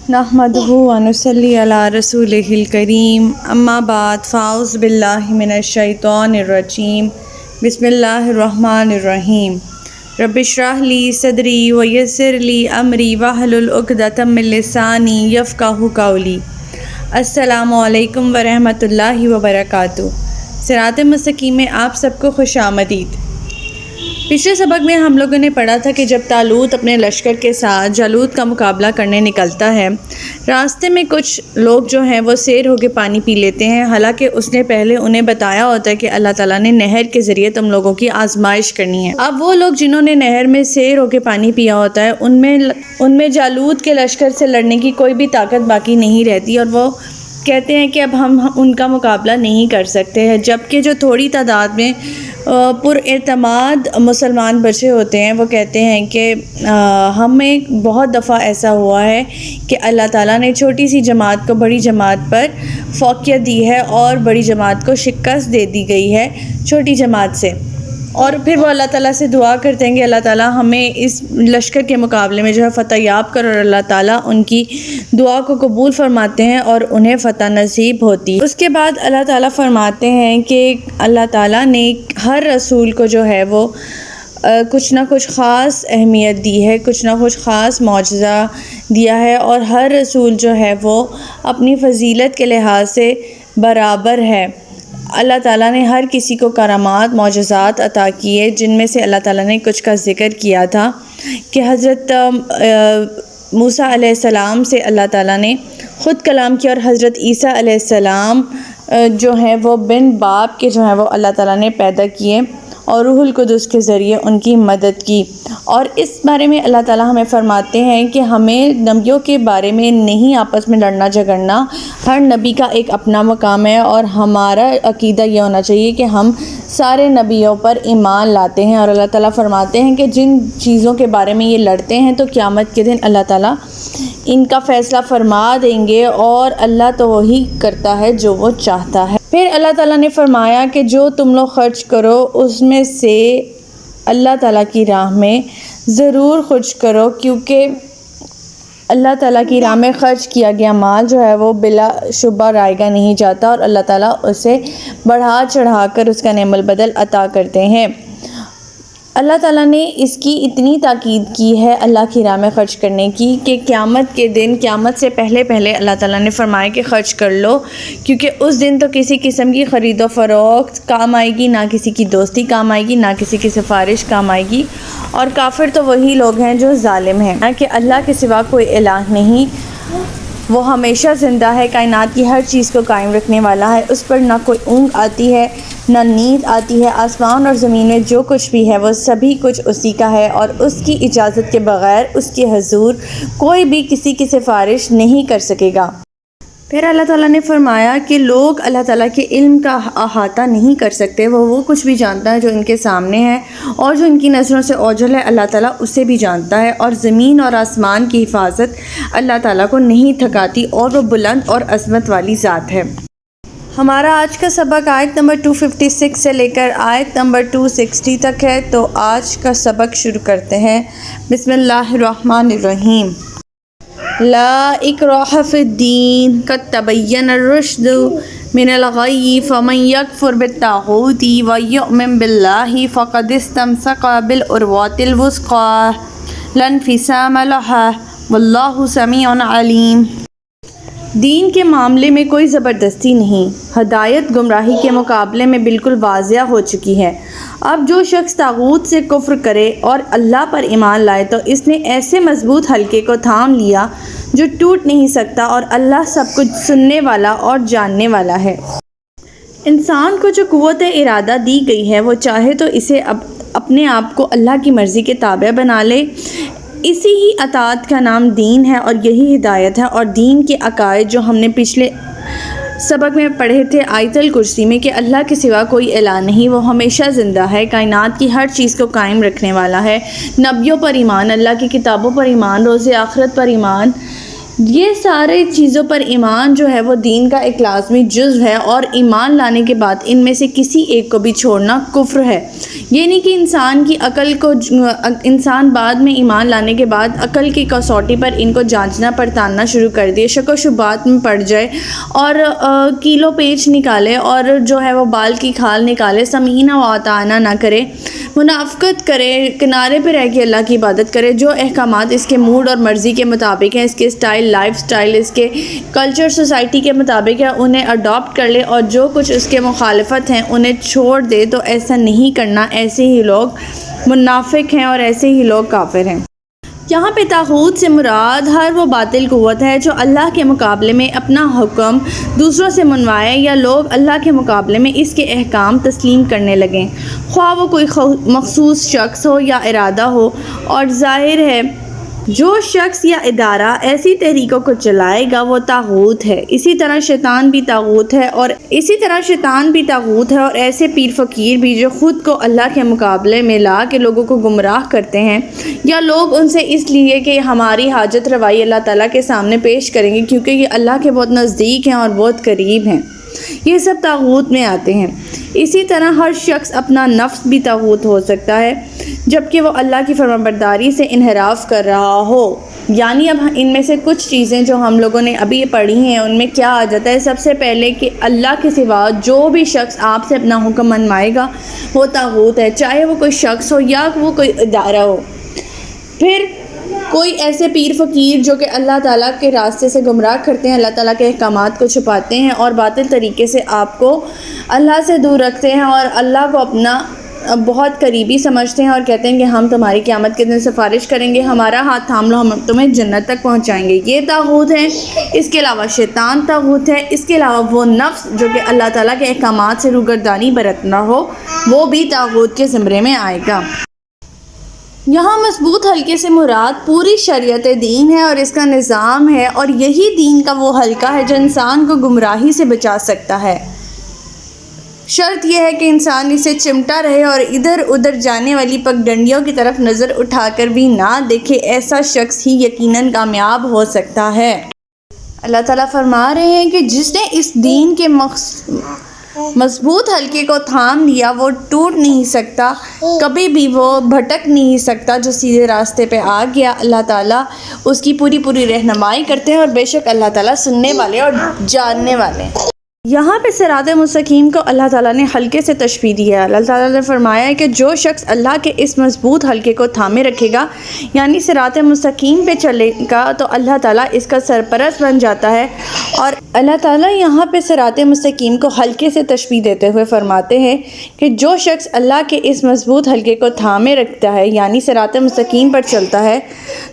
نحمدہ و نصلی علی رسولہ الکریم اما بعد فاعوذ باللہ من الشیطان الرجیم بسم اللہ الرحمن الرحیم رب اشرح لی صدری ویسر لی امری واحلل عقدۃ من لسانی یفقہوا قولی۔ السلام علیکم ورحمۃ اللہ وبرکاتہ۔ صراط مستقیم میں آپ سب کو خوش آمدید۔ پچھلے سبق میں ہم لوگوں نے پڑھا تھا کہ جب طالوت اپنے لشکر کے ساتھ جالوت کا مقابلہ کرنے نکلتا ہے، راستے میں کچھ لوگ جو ہیں وہ سیر ہو کے پانی پی لیتے ہیں، حالانکہ اس نے پہلے انہیں بتایا ہوتا ہے کہ اللہ تعالیٰ نے نہر کے ذریعے تم لوگوں کی آزمائش کرنی ہے۔ اب وہ لوگ جنہوں نے نہر میں سیر ہو کے پانی پیا ہوتا ہے ان میں جالوت کے لشکر سے لڑنے کی کوئی بھی طاقت باقی نہیں رہتی، اور وہ کہتے ہیں کہ اب ہم ان کا مقابلہ نہیں کر سکتے ہیں، جبکہ جو تھوڑی تعداد میں پر اعتماد مسلمان بچے ہوتے ہیں وہ کہتے ہیں کہ ہمیں بہت دفعہ ایسا ہوا ہے کہ اللہ تعالیٰ نے چھوٹی سی جماعت کو بڑی جماعت پر فوقیت دی ہے اور بڑی جماعت کو شکست دے دی گئی ہے چھوٹی جماعت سے، اور پھر وہ اللہ تعالیٰ سے دعا کرتے ہیں کہ اللہ تعالیٰ ہمیں اس لشکر کے مقابلے میں جو ہے فتح یاب کر، اور اللہ تعالیٰ ان کی دعا کو قبول فرماتے ہیں اور انہیں فتح نصیب ہوتی ہے۔ اس کے بعد اللہ تعالیٰ فرماتے ہیں کہ اللہ تعالیٰ نے ہر رسول کو جو ہے وہ کچھ نہ کچھ خاص اہمیت دی ہے، کچھ نہ کچھ خاص معجزہ دیا ہے، اور ہر رسول جو ہے وہ اپنی فضیلت کے لحاظ سے برابر ہے۔ اللہ تعالیٰ نے ہر کسی کو کرامات معجزات عطا کیے، جن میں سے اللہ تعالیٰ نے کچھ کا ذکر کیا تھا کہ حضرت موسیٰ علیہ السلام سے اللہ تعالیٰ نے خود کلام کیا، اور حضرت عیسیٰ علیہ السلام جو ہیں وہ بن باپ کے جو ہیں وہ اللہ تعالیٰ نے پیدا کیے اور روح القدس کے ذریعے ان کی مدد کی۔ اور اس بارے میں اللہ تعالیٰ ہمیں فرماتے ہیں کہ ہمیں نبیوں کے بارے میں نہیں آپس میں لڑنا جھگڑنا، ہر نبی کا ایک اپنا مقام ہے، اور ہمارا عقیدہ یہ ہونا چاہیے کہ ہم سارے نبیوں پر ایمان لاتے ہیں، اور اللہ تعالیٰ فرماتے ہیں کہ جن چیزوں کے بارے میں یہ لڑتے ہیں تو قیامت کے دن اللہ تعالیٰ ان کا فیصلہ فرما دیں گے، اور اللہ تو وہی کرتا ہے جو وہ چاہتا ہے۔ پھر اللہ تعالیٰ نے فرمایا کہ جو تم لوگ خرچ کرو اس میں سے اللہ تعالیٰ کی راہ میں ضرور خرچ کرو، کیونکہ اللہ تعالیٰ کی راہ میں خرچ کیا گیا مال جو ہے وہ بلا شبہ رائے گا نہیں جاتا، اور اللہ تعالیٰ اسے بڑھا چڑھا کر اس کا نعم البدل عطا کرتے ہیں۔ اللہ تعالیٰ نے اس کی اتنی تاکید کی ہے اللہ کی راہ میں خرچ کرنے کی کہ قیامت کے دن، قیامت سے پہلے اللہ تعالیٰ نے فرمایا کہ خرچ کر لو، کیونکہ اس دن تو کسی قسم کی خرید و فروخت کام آئے گی، نہ کسی کی دوستی کام آئے گی، نہ کسی کی سفارش کام آئے گی، اور کافر تو وہی لوگ ہیں جو ظالم ہیں، نہ کہ اللہ کے سوا کوئی الہ نہیں، وہ ہمیشہ زندہ ہے، کائنات کی ہر چیز کو قائم رکھنے والا ہے، اس پر نہ کوئی اونگ آتی ہے نہ نیند آتی ہے، آسمان اور زمین میں جو کچھ بھی ہے وہ سبھی کچھ اسی کا ہے، اور اس کی اجازت کے بغیر اس کے حضور کوئی بھی کسی کی سفارش نہیں کر سکے گا۔ پھر اللہ تعالیٰ نے فرمایا کہ لوگ اللہ تعالیٰ کے علم کا احاطہ نہیں کر سکتے، وہ کچھ بھی جانتا ہے جو ان کے سامنے ہے، اور جو ان کی نظروں سے اوجھل ہے اللہ تعالیٰ اسے بھی جانتا ہے، اور زمین اور آسمان کی حفاظت اللہ تعالیٰ کو نہیں تھکاتی، اور وہ بلند اور عظمت والی ذات ہے۔ ہمارا آج کا سبق آیت نمبر 256 سے لے کر آیت نمبر 260 تک ہے، تو آج کا سبق شروع کرتے ہیں۔ بسم اللہ الرحمن الرحیم۔ لا اکراہ فی الدین قد تبین الرشد من الغی فمن یکفر بالطاغوت ویؤمن باللہ فقد استمسک بالعروۃ الوثقی لا انفصام لہا واللہ سمیع علیم۔ دین کے معاملے میں کوئی زبردستی نہیں، ہدایت گمراہی کے مقابلے میں بالکل واضح ہو چکی ہے۔ اب جو شخص طاغوت سے کفر کرے اور اللہ پر ایمان لائے تو اس نے ایسے مضبوط حلقے کو تھام لیا جو ٹوٹ نہیں سکتا، اور اللہ سب کچھ سننے والا اور جاننے والا ہے۔ انسان کو جو قوت ارادہ دی گئی ہے وہ چاہے تو اسے اپنے آپ کو اللہ کی مرضی کے تابع بنا لے، اسی ہی اطاعت کا نام دین ہے، اور یہی ہدایت ہے۔ اور دین کے عقائد جو ہم نے پچھلے سبق میں پڑھے تھے آیت الکرسی میں کہ اللہ کے سوا کوئی الہ نہیں، وہ ہمیشہ زندہ ہے، کائنات کی ہر چیز کو قائم رکھنے والا ہے، نبیوں پر ایمان، اللہ کی کتابوں پر ایمان، روز آخرت پر ایمان، یہ سارے چیزوں پر ایمان جو ہے وہ دین کا ایک لازمی جزو ہے، اور ایمان لانے کے بعد ان میں سے کسی ایک کو بھی چھوڑنا کفر ہے۔ یہ نہیں کہ انسان بعد میں ایمان لانے کے بعد عقل کی کسوٹی پر ان کو جانچنا پڑتالنا شروع کر دے، شک و شبہات میں پڑ جائے اور کیلو پیچ نکالے اور جو ہے وہ بال کی کھال نکالے، سمیعنا و اطعنا نہ کرے، منافقت کرے، کنارے پہ رہ کے اللہ کی عبادت کرے، جو احکامات اس کے موڈ اور مرضی کے مطابق ہیں، اس کے لائف سٹائل، اس کے کلچر، سوسائٹی کے مطابق ہے، انہیں اڈاپٹ کر لے، اور جو کچھ اس کے مخالفت ہیں انہیں چھوڑ دے، تو ایسا نہیں کرنا۔ ایسے ہی لوگ منافق ہیں اور ایسے ہی لوگ کافر ہیں۔ یہاں پہ طاغوت سے مراد ہر وہ باطل قوت ہے جو اللہ کے مقابلے میں اپنا حکم دوسروں سے منوائے، یا لوگ اللہ کے مقابلے میں اس کے احکام تسلیم کرنے لگیں، خواہ وہ کوئی مخصوص شخص ہو یا ارادہ ہو۔ اور ظاہر ہے جو شخص یا ادارہ ایسی تحریکوں کو چلائے گا وہ طاغوت ہے۔ اسی طرح شیطان بھی طاغوت ہے، اور ایسے پیر فقیر بھی جو خود کو اللہ کے مقابلے میں لا کے لوگوں کو گمراہ کرتے ہیں، یا لوگ ان سے اس لیے کہ ہماری حاجت روائی اللہ تعالیٰ کے سامنے پیش کریں گے کیونکہ یہ اللہ کے بہت نزدیک ہیں اور بہت قریب ہیں، یہ سب طاغوت میں آتے ہیں۔ اسی طرح ہر شخص اپنا نفس بھی طاغوت ہو سکتا ہے جبکہ وہ اللہ کی فرمانبرداری سے انحراف کر رہا ہو۔ یعنی اب ان میں سے کچھ چیزیں جو ہم لوگوں نے ابھی پڑھی ہیں ان میں کیا آ جاتا ہے؟ سب سے پہلے کہ اللہ کے سوا جو بھی شخص آپ سے اپنا حکم منوائے گا وہ طاغوت ہے، چاہے وہ کوئی شخص ہو یا وہ کوئی ادارہ ہو۔ پھر کوئی ایسے پیر فقیر جو کہ اللہ تعالیٰ کے راستے سے گمراہ کرتے ہیں، اللہ تعالیٰ کے احکامات کو چھپاتے ہیں اور باطل طریقے سے آپ کو اللہ سے دور رکھتے ہیں اور اللہ کو اپنا بہت قریبی سمجھتے ہیں اور کہتے ہیں کہ ہم تمہاری قیامت کے دن سفارش کریں گے، ہمارا ہاتھ تھام لو، ہم تمہیں جنت تک پہنچائیں گے، یہ طاغوت ہیں۔ اس کے علاوہ شیطان طاغوت ہے، اس کے علاوہ وہ نفس جو کہ اللہ تعالیٰ کے احکامات سے روگردانی برتنا ہو وہ بھی طاغوت کے زمرے میں آئے گا۔ یہاں مضبوط حلقے سے مراد پوری شریعت دین ہے اور اس کا نظام ہے، اور یہی دین کا وہ حلقہ ہے جو انسان کو گمراہی سے بچا سکتا ہے۔ شرط یہ ہے کہ انسان اسے چمٹا رہے اور ادھر ادھر جانے والی پگڈنڈیوں کی طرف نظر اٹھا کر بھی نہ دیکھے، ایسا شخص ہی یقیناً کامیاب ہو سکتا ہے۔ اللہ تعالیٰ فرما رہے ہیں کہ جس نے اس دین کے مضبوط حلقے کو تھام لیا وہ ٹوٹ نہیں سکتا، کبھی بھی وہ بھٹک نہیں سکتا۔ جو سیدھے راستے پہ آ گیا اللہ تعالیٰ اس کی پوری رہنمائی کرتے ہیں، اور بے شک اللہ تعالیٰ سننے والے اور جاننے والے ہیں۔ یہاں پہ صراط مستقیم کو اللہ تعالیٰ نے حلقے سے تشبیہ دی ہے۔ اللہ تعالیٰ نے فرمایا ہے کہ جو شخص اللہ کے اس مضبوط حلقے کو تھامے رکھے گا، یعنی صراط مستقیم پہ چلے گا، تو اللہ تعالیٰ اس کا سرپرست بن جاتا ہے۔ اور اللہ تعالیٰ یہاں پہ صراط مستقیم کو حلقے سے تشبیہ دیتے ہوئے فرماتے ہیں کہ جو شخص اللہ کے اس مضبوط حلقے کو تھامے رکھتا ہے، یعنی صراط مستقیم پر چلتا ہے،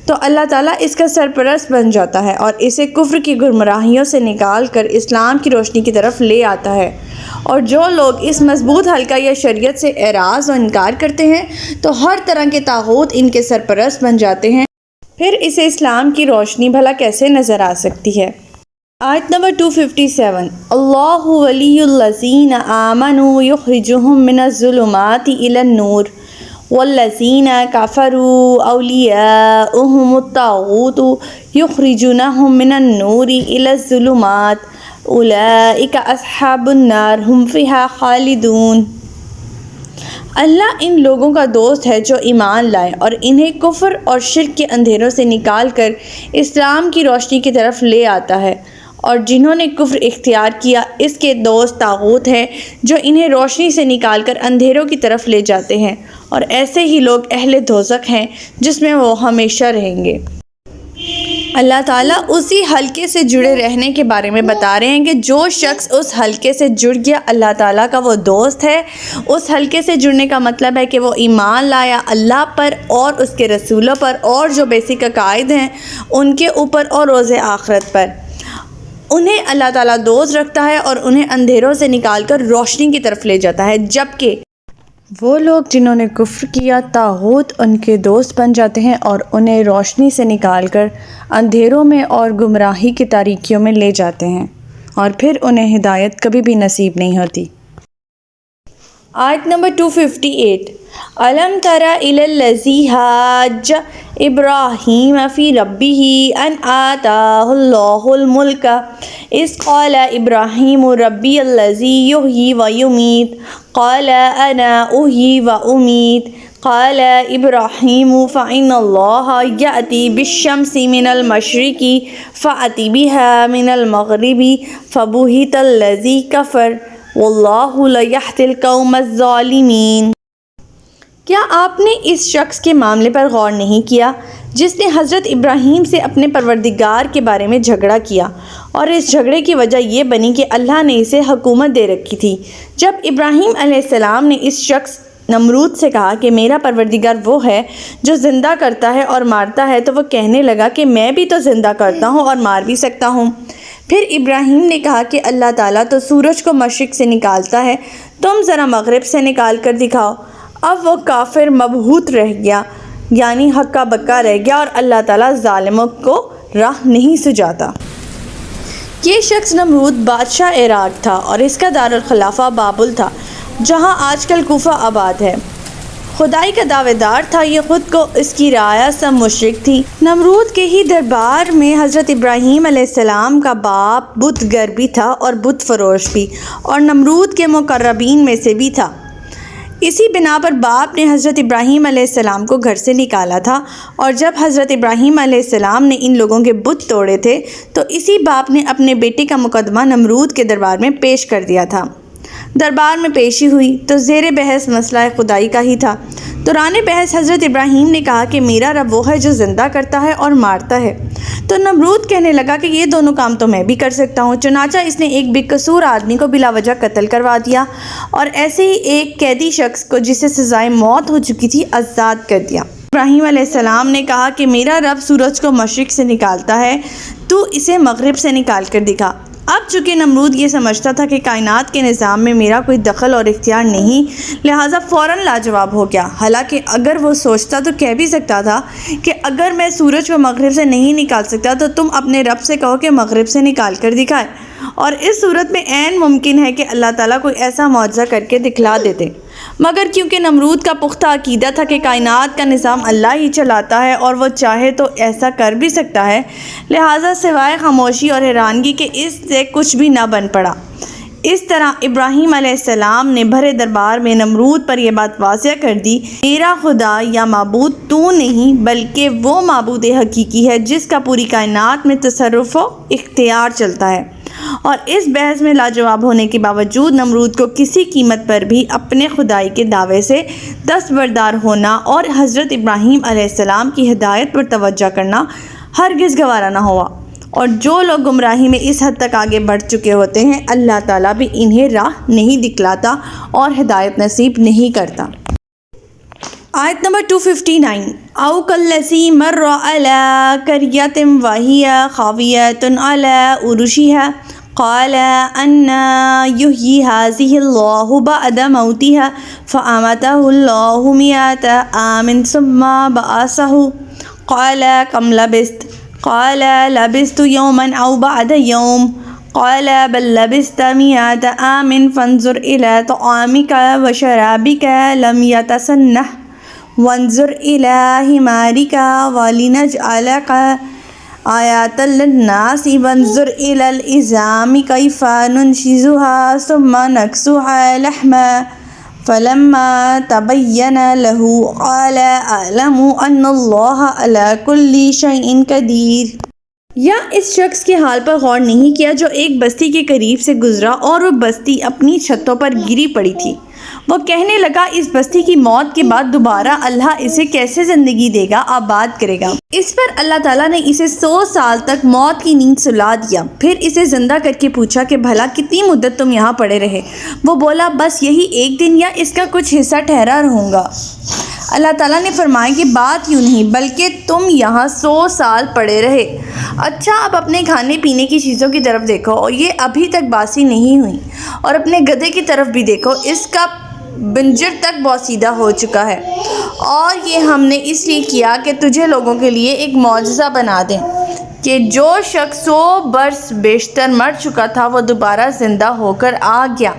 تو اللہ تعالیٰ اس کا سرپرست بن جاتا ہے اور اسے کفر کی گمراہیوں سے نکال کر اسلام کی روشنی کی طرف لے آتا ہے۔ اور جو لوگ اس مضبوط حلقہ یا شریعت سے اعراض و انکار کرتے ہیں تو ہر طرح کے طاغوت ان کے سرپرست بن جاتے ہیں۔ پھر اسے اسلام کی روشنی بھلا کیسے نظر آ سکتی ہے؟ آیت نمبر 257، اللہ ولی الذین آمنوا یخرجہم من الظلمات الی النور والذین کفروا اولیاؤہم الطاغوت یخرجونہم من النور الی الظلمات اولئک اصحاب النار ہم فیہا خالدون۔ اللہ ان لوگوں کا دوست ہے جو ایمان لائے اور انہیں کفر اور شرک کے اندھیروں سے نکال کر اسلام کی روشنی کی طرف لے آتا ہے، اور جنہوں نے کفر اختیار کیا اس کے دوست طاغوت ہیں جو انہیں روشنی سے نکال کر اندھیروں کی طرف لے جاتے ہیں، اور ایسے ہی لوگ اہل دوزخ ہیں جس میں وہ ہمیشہ رہیں گے۔ اللہ تعالیٰ اسی حلقے سے جڑے رہنے کے بارے میں بتا رہے ہیں کہ جو شخص اس حلقے سے جڑ گیا اللہ تعالیٰ کا وہ دوست ہے۔ اس حلقے سے جڑنے کا مطلب ہے کہ وہ ایمان لایا اللہ پر اور اس کے رسولوں پر اور جو بیسک عقائد ہیں ان کے اوپر اور روز آخرت پر، انہیں اللہ تعالیٰ دوست رکھتا ہے اور انہیں اندھیروں سے نکال کر روشنی کی طرف لے جاتا ہے، جبکہ وہ لوگ جنہوں نے کفر کیا طاغوت ان کے دوست بن جاتے ہیں اور انہیں روشنی سے نکال کر اندھیروں میں اور گمراہی کی تاریکیوں میں لے جاتے ہیں، اور پھر انہیں ہدایت کبھی بھی نصیب نہیں ہوتی۔ آیت نمبر 258 أَلَمْ تَرَ إِلَى الَّذِي حَاجَّ إِبْرَاهِيمَ فِي رَبِّهِ أَنْ آتَاهُ اللَّهُ الْمُلْكَ إِذْ قَالَ إِبْرَاهِيمُ رَبِّيَ الَّذِي يُحْيِي وَيُمِيتُ قَالَ أَنَا أُحْيِي وَأُمِيتُ قال ابراہیم فإن اللہ یأتی بالشمس من المشرق فأتی بها من المغرب فبہت الذی کفر واللہ لا یہدی القوم الظالمین۔ کیا آپ نے اس شخص کے معاملے پر غور نہیں کیا جس نے حضرت ابراہیم سے اپنے پروردگار کے بارے میں جھگڑا کیا، اور اس جھگڑے کی وجہ یہ بنی کہ اللہ نے اسے حکومت دے رکھی تھی۔ جب ابراہیم علیہ السلام نے اس شخص نمرود سے کہا کہ میرا پروردگار وہ ہے جو زندہ کرتا ہے اور مارتا ہے، تو وہ کہنے لگا کہ میں بھی تو زندہ کرتا ہوں اور مار بھی سکتا ہوں۔ پھر ابراہیم نے کہا کہ اللہ تعالیٰ تو سورج کو مشرق سے نکالتا ہے، تم ذرا مغرب سے نکال کر دکھاؤ۔ اب وہ کافر مبہوت رہ گیا، یعنی ہکا بکا رہ گیا، اور اللہ تعالیٰ ظالموں کو راہ نہیں سجاتا۔ یہ شخص نمرود بادشاہ عراق تھا اور اس کا دارالخلافہ بابل تھا، جہاں آج کل کوفہ آباد ہے۔ خدائی کا دعوے دار تھا، یہ خود کو اس کی رعایا سب مشرک تھی۔ نمرود کے ہی دربار میں حضرت ابراہیم علیہ السلام کا باپ بت گر بھی تھا اور بت فروش بھی، اور نمرود کے مقربین میں سے بھی تھا۔ اسی بنا پر باپ نے حضرت ابراہیم علیہ السلام کو گھر سے نکالا تھا، اور جب حضرت ابراہیم علیہ السلام نے ان لوگوں کے بت توڑے تھے تو اسی باپ نے اپنے بیٹے کا مقدمہ نمرود کے دربار میں پیش کر دیا تھا۔ دربار میں پیشی ہوئی تو زیر بحث مسئلہ خدائی کا ہی تھا۔ دوران بحث حضرت ابراہیم نے کہا کہ میرا رب وہ ہے جو زندہ کرتا ہے اور مارتا ہے، تو نمرود کہنے لگا کہ یہ دونوں کام تو میں بھی کر سکتا ہوں۔ چنانچہ اس نے ایک بے قصور آدمی کو بلا وجہ قتل کروا دیا، اور ایسے ہی ایک قیدی شخص کو جسے سزائے موت ہو چکی تھی آزاد کر دیا۔ ابراہیم علیہ السلام نے کہا کہ میرا رب سورج کو مشرق سے نکالتا ہے، تو اسے مغرب سے نکال کر دکھا۔ اب چونکہ نمرود یہ سمجھتا تھا کہ کائنات کے نظام میں میرا کوئی دخل اور اختیار نہیں، لہٰذا فوراً لاجواب ہو گیا۔ حالانکہ اگر وہ سوچتا تو کہہ بھی سکتا تھا کہ اگر میں سورج کو مغرب سے نہیں نکال سکتا تو تم اپنے رب سے کہو کہ مغرب سے نکال کر دکھائے، اور اس صورت میں عین ممکن ہے کہ اللہ تعالیٰ کوئی ایسا معجزہ کر کے دکھلا دیتے۔ مگر کیونکہ نمرود کا پختہ عقیدہ تھا کہ کائنات کا نظام اللہ ہی چلاتا ہے اور وہ چاہے تو ایسا کر بھی سکتا ہے، لہٰذا سوائے خاموشی اور حیرانگی کے اس سے کچھ بھی نہ بن پڑا۔ اس طرح ابراہیم علیہ السلام نے بھرے دربار میں نمرود پر یہ بات واضح کر دی، میرا خدا یا معبود تو نہیں بلکہ وہ معبود حقیقی ہے جس کا پوری کائنات میں تصرف و اختیار چلتا ہے۔ اور اس بحث میں لاجواب ہونے کے باوجود نمرود کو کسی قیمت پر بھی اپنے خدائی کے دعوے سے دستبردار ہونا اور حضرت ابراہیم علیہ السلام کی ہدایت پر توجہ کرنا ہرگز گوارا نہ ہوا۔ اور جو لوگ گمراہی میں اس حد تک آگے بڑھ چکے ہوتے ہیں، اللہ تعالیٰ بھی انہیں راہ نہیں دکھلاتا اور ہدایت نصیب نہیں کرتا۔ آیت نمبر 259 او کالذی مر علی قریۃ وہی خاویۃ علی عروشها قال انا یحیی هذه اللہ بعد موتها فاماته اللہ 100 عام ثم بعثه قال کم لبثت قال لبثت یوما او بعد یوم قال بل لبثت 100 عام فانظر الى طعامك وشرابك لم يتسنه وانظر إلى حمارك ولنجعلك آية للناس وانظر إلى العظام كيف ننشزها ثم نكسوها لحما فلما تبين له قال أعلم أن الله على كل شيء قدير۔ یا اس شخص کے حال پر غور نہیں کیا جو ایک بستی کے قریب سے گزرا اور وہ بستی اپنی چھتوں پر گری پڑی تھی۔ وہ کہنے لگا اس بستی کی موت کے بعد دوبارہ اللہ اسے کیسے زندگی دے گا، آباد کرے گا۔ اس پر اللہ تعالیٰ نے اسے 100 سال تک موت کی نیند سلا دیا، پھر اسے زندہ کر کے پوچھا کہ بھلا کتنی مدت تم یہاں پڑے رہے؟ وہ بولا بس یہی ایک دن یا اس کا کچھ حصہ ٹھہرا رہوں گا۔ اللہ تعالیٰ نے فرمایا کہ بات یوں نہیں بلکہ تم یہاں 100 سال پڑے رہے۔ اچھا اب اپنے کھانے پینے کی چیزوں کی طرف دیکھو، یہ ابھی تک باسی نہیں ہوئی، اور اپنے گدھے کی طرف بھی دیکھو، اس کا بنجر تک بوسیدہ ہو چکا ہے، اور یہ ہم نے اس لیے کیا کہ تجھے لوگوں کے لیے ایک معجزہ بنا دیں کہ جو شخص 100 برس بیشتر مر چکا تھا وہ دوبارہ زندہ ہو کر آ گیا،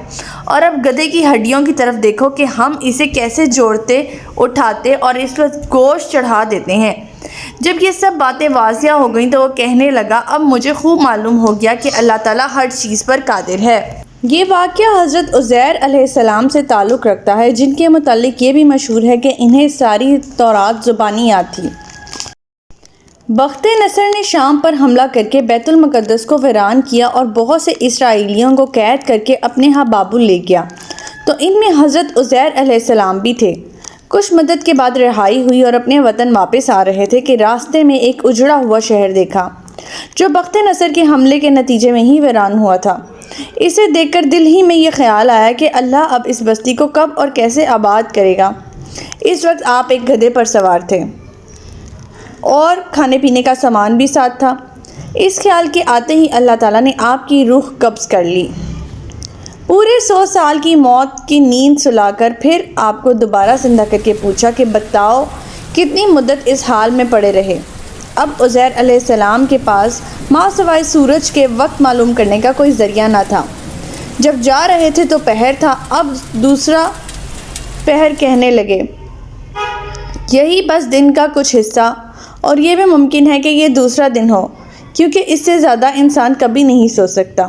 اور اب گدھے کی ہڈیوں کی طرف دیکھو کہ ہم اسے کیسے جوڑتے، اٹھاتے اور اس پر گوشت چڑھا دیتے ہیں۔ جب یہ سب باتیں واضح ہو گئیں تو وہ کہنے لگا، اب مجھے خوب معلوم ہو گیا کہ اللہ تعالیٰ ہر چیز پر قادر ہے۔ یہ واقعہ حضرت عزیر علیہ السلام سے تعلق رکھتا ہے، جن کے متعلق یہ بھی مشہور ہے کہ انہیں ساری تورات زبانی یاد تھی۔ بخت نصر نے شام پر حملہ کر کے بیت المقدس کو ویران کیا اور بہت سے اسرائیلیوں کو قید کر کے اپنے ہاں بابل لے گیا، تو ان میں حضرت عزیر علیہ السلام بھی تھے۔ کچھ مدت کے بعد رہائی ہوئی اور اپنے وطن واپس آ رہے تھے کہ راستے میں ایک اجڑا ہوا شہر دیکھا جو بخت نصر کے حملے کے نتیجے میں ہی ویران ہوا تھا۔ اسے دیکھ کر دل ہی میں یہ خیال آیا کہ اللہ اب اس بستی کو کب اور کیسے آباد کرے گا۔ اس وقت آپ ایک گدھے پر سوار تھے اور کھانے پینے کا سامان بھی ساتھ تھا۔ اس خیال کے آتے ہی اللہ تعالیٰ نے آپ کی روح قبض کر لی، پورے 100 سال کی موت کی نیند سلا کر پھر آپ کو دوبارہ زندہ کر کے پوچھا کہ بتاؤ کتنی مدت اس حال میں پڑے رہے۔ اب عزیر علیہ السلام کے پاس ماں سوائے سورج کے وقت معلوم کرنے کا کوئی ذریعہ نہ تھا۔ جب جا رہے تھے تو پہر تھا، اب دوسرا پہر کہنے لگے، یہی بس دن کا کچھ حصہ، اور یہ بھی ممکن ہے کہ یہ دوسرا دن ہو، کیونکہ اس سے زیادہ انسان کبھی نہیں سو سکتا۔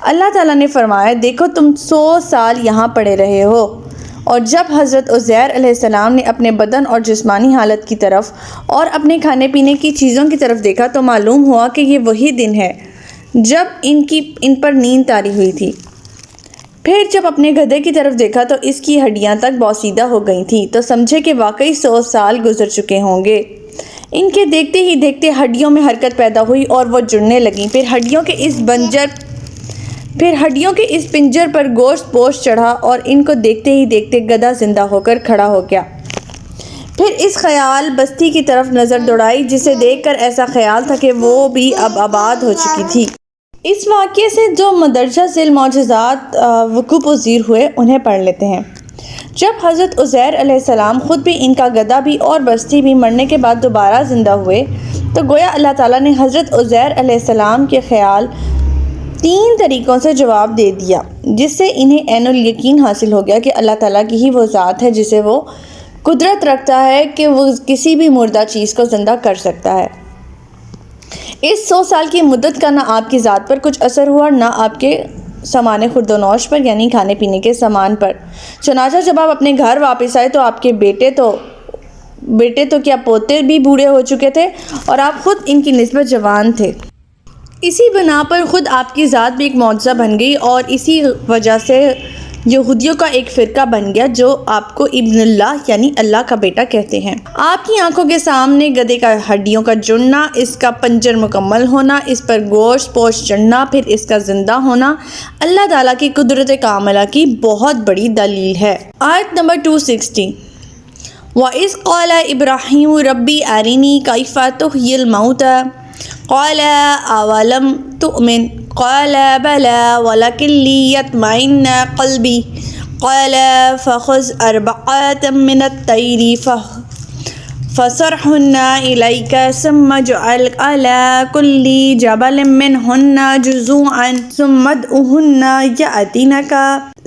اللہ تعالیٰ نے فرمایا، دیکھو تم 100 سال یہاں پڑے رہے ہو۔ اور جب حضرت عزیر علیہ السلام نے اپنے بدن اور جسمانی حالت کی طرف اور اپنے کھانے پینے کی چیزوں کی طرف دیکھا تو معلوم ہوا کہ یہ وہی دن ہے جب ان پر نیند طاری ہوئی تھی۔ پھر جب اپنے گدھے کی طرف دیکھا تو اس کی ہڈیاں تک بوسیدہ ہو گئی تھیں، تو سمجھے کہ واقعی 100 سال گزر چکے ہوں گے۔ ان کے دیکھتے ہی دیکھتے ہڈیوں میں حرکت پیدا ہوئی اور وہ جڑنے لگیں۔ پھر ہڈیوں کے اس پنجر پر گوشت پوش چڑھا اور ان کو دیکھتے ہی دیکھتے گدھا زندہ ہو کر کھڑا ہو گیا۔ پھر اس خیال بستی کی طرف نظر دوڑائی، جسے دیکھ کر ایسا خیال تھا کہ وہ بھی اب آباد ہو چکی تھی۔ اس واقعے سے جو مندرجہ ذیل معجزات وقوع پذیر ہوئے انہیں پڑھ لیتے ہیں۔ جب حضرت عزیر علیہ السلام خود بھی، ان کا گدھا بھی اور بستی بھی مرنے کے بعد دوبارہ زندہ ہوئے، تو گویا اللہ تعالیٰ نے حضرت عزیر علیہ السلام کے خیال 3 طریقوں سے جواب دے دیا، جس سے انہیں عین الیقین حاصل ہو گیا کہ اللہ تعالیٰ کی ہی وہ ذات ہے جسے وہ قدرت رکھتا ہے کہ وہ کسی بھی مردہ چیز کو زندہ کر سکتا ہے۔ اس 100 سال کی مدت کا نہ آپ کی ذات پر کچھ اثر ہوا، نہ آپ کے سامان خورد و نوش پر، یعنی کھانے پینے کے سامان پر۔ چنانچہ جب آپ اپنے گھر واپس آئے تو آپ کے بیٹے تو کیا پوتے بھی بوڑھے ہو چکے تھے اور آپ خود ان کی نسبت جوان تھے۔ اسی بنا پر خود آپ کی ذات بھی ایک معجزہ بن گئی، اور اسی وجہ سے یہودیوں کا ایک فرقہ بن گیا جو آپ کو ابن اللہ یعنی اللہ کا بیٹا کہتے ہیں۔ آپ کی آنکھوں کے سامنے گدھے کا ہڈیوں کا جڑنا، اس کا پنجر مکمل ہونا، اس پر گوشت پوش چڑھنا، پھر اس کا زندہ ہونا اللہ تعالیٰ کی قدرت کاملہ کی بہت بڑی دلیل ہے۔ آیت نمبر 260، وَإِذْ قَالَ إِبْرَاهِيمُ رَبِّ أَرِنِي كَيْفَ تُحْيِي الْمَوْتَى قال اولم تؤمن قال بلى ولكن ليطمئن قلبي قال فخذ 4 من الطير فصرهن إليك ثم اجعل على كل جبل منهن جزوعا ثم ادعهن يأتينك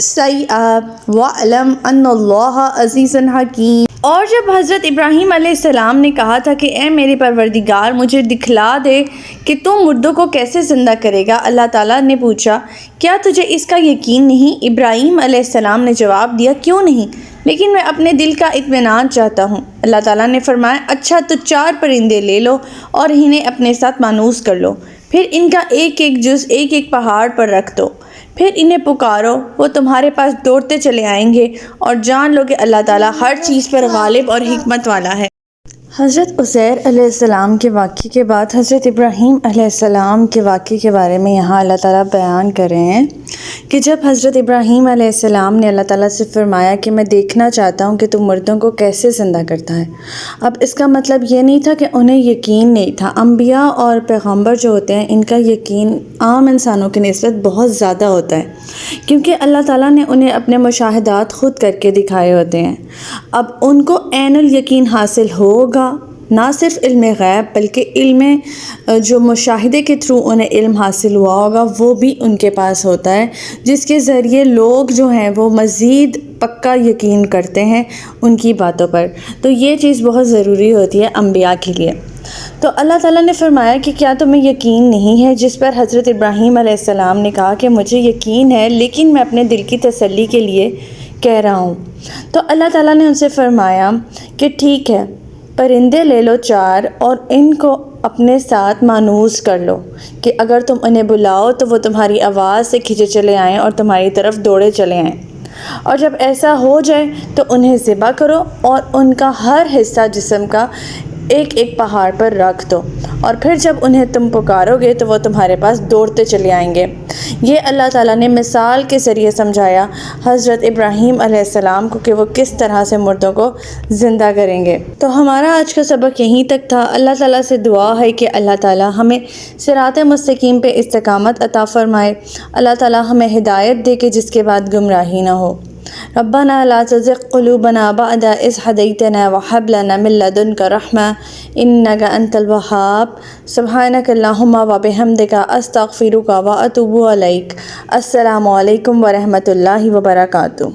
سعيا واعلم أن الله عزيز حكيم۔ اور جب حضرت ابراہیم علیہ السلام نے کہا تھا کہ اے میرے پروردگار مجھے دکھلا دے کہ تم مردوں کو کیسے زندہ کرے گا، اللہ تعالیٰ نے پوچھا کیا تجھے اس کا یقین نہیں؟ ابراہیم علیہ السلام نے جواب دیا کیوں نہیں، لیکن میں اپنے دل کا اطمینان چاہتا ہوں۔ اللہ تعالیٰ نے فرمایا اچھا تو 4 پرندے لے لو اور انہیں اپنے ساتھ مانوس کر لو، پھر ان کا ایک ایک جز ایک ایک پہاڑ پر رکھ دو، پھر انہیں پکارو وہ تمہارے پاس دوڑتے چلے آئیں گے، اور جان لو کہ اللہ تعالیٰ ہر چیز پر غالب اور حکمت والا ہے۔ حضرت عزیر علیہ السلام کے واقعے کے بعد حضرت ابراہیم علیہ السلام کے واقعے کے بارے میں یہاں اللہ تعالیٰ بیان کر رہے ہیں کہ جب حضرت ابراہیم علیہ السلام نے اللہ تعالیٰ سے فرمایا کہ میں دیکھنا چاہتا ہوں کہ تم مردوں کو کیسے زندہ کرتا ہے، اب اس کا مطلب یہ نہیں تھا کہ انہیں یقین نہیں تھا۔ انبیاء اور پیغمبر جو ہوتے ہیں ان کا یقین عام انسانوں کی نسبت بہت زیادہ ہوتا ہے، کیونکہ اللہ تعالیٰ نے انہیں اپنے مشاہدات خود کر کے دکھائے ہوتے ہیں۔ اب ان کو عین الیقین حاصل ہوگا نہ صرف علم غیب بلکہ علم جو مشاہدے کے تھرو انہیں علم حاصل ہوا ہوگا وہ بھی ان کے پاس ہوتا ہے، جس کے ذریعے لوگ جو ہیں وہ مزید پکا یقین کرتے ہیں ان کی باتوں پر۔ تو یہ چیز بہت ضروری ہوتی ہے انبیاء کے لیے۔ تو اللہ تعالیٰ نے فرمایا کہ کیا تمہیں یقین نہیں ہے، جس پر حضرت ابراہیم علیہ السلام نے کہا کہ مجھے یقین ہے لیکن میں اپنے دل کی تسلی کے لیے کہہ رہا ہوں۔ تو اللہ تعالیٰ نے ان سے فرمایا کہ ٹھیک ہے، پرندے لے لو 4 اور ان کو اپنے ساتھ مانوس کر لو کہ اگر تم انہیں بلاؤ تو وہ تمہاری آواز سے کھنچے چلے آئیں اور تمہاری طرف دوڑے چلے آئیں، اور جب ایسا ہو جائے تو انہیں ذبح کرو اور ان کا ہر حصہ جسم کا ایک ایک پہاڑ پر رکھ دو، اور پھر جب انہیں تم پکارو گے تو وہ تمہارے پاس دوڑتے چلے آئیں گے۔ یہ اللہ تعالیٰ نے مثال کے ذریعے سمجھایا حضرت ابراہیم علیہ السلام کو کہ وہ کس طرح سے مردوں کو زندہ کریں گے۔ تو ہمارا آج کا سبق یہیں تک تھا۔ اللہ تعالیٰ سے دعا ہے کہ اللہ تعالیٰ ہمیں صراط مستقیم پہ استقامت عطا فرمائے، اللہ تعالیٰ ہمیں ہدایت دے کہ جس کے بعد گمراہی نہ ہو۔ ربنا لا تزغ قلوبنا بعد إذ هديتنا وهب لنا من لدنك رحمة إنك أنت الوهاب سبحانك اللهم وبحمدك أستغفرك وأتوب إليك۔ السلام علیکم ورحمۃ اللہ وبرکاتہ۔